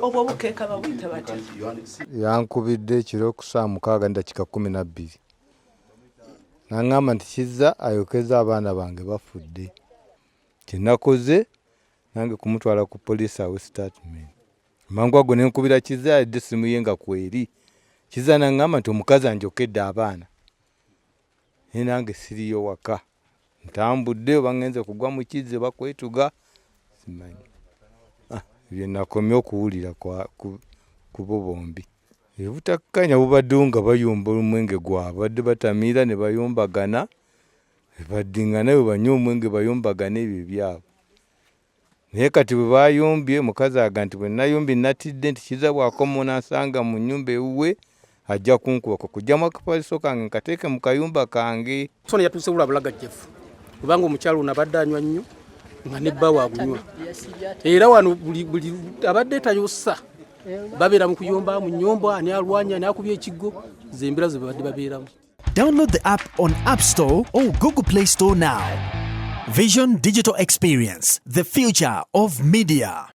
obwo obukeeka babuyita batya? Yankubidde ekiro ku saa 6:12 n'aŋŋamba nti kizza ayokeza abaana bange bafudde. Kye nakoze nange kumutwala ku police house statement. Mangu ago ne nkubira Kizza yadde essimu ye nga kweri. Kizza n'aŋŋamba nti omukazi anjokedde abaana. Naye nange siriyo waka. Ntambudde oba ngenze kugwa mu kizze bakwetuga simanyi. Bye nakomye okuwulira ku bo bombi. Ebutakkanya bubaddewo nga bayomba omwenge gwabwe. Badde batamiira ne bayombagana. Baddingana bwe banywa omwenge bayombagana ebyo byabwe. Naye kati bwe bayombye mukazi aga nti bwe nayombye natidde nti Kizza bw'akoma n'ansanga mu nnyumba ewuwe ajja kunkubako kujjamu akapaliso kange nkateeke mu kayumba kange. Soni yatuuse bula bulagajjefu kubanga omukyalo ono abadde anywa nnyo nga ne bba waagunywa. Era wano buli abadde tayosa babeera mu kuyomba mu nnyumba, ani alwanya ani akubye ekiggo, zembira ze babadde babeeramu. Download the app on App Store or Google Play Store now. Vision Digital Experience, the future of media.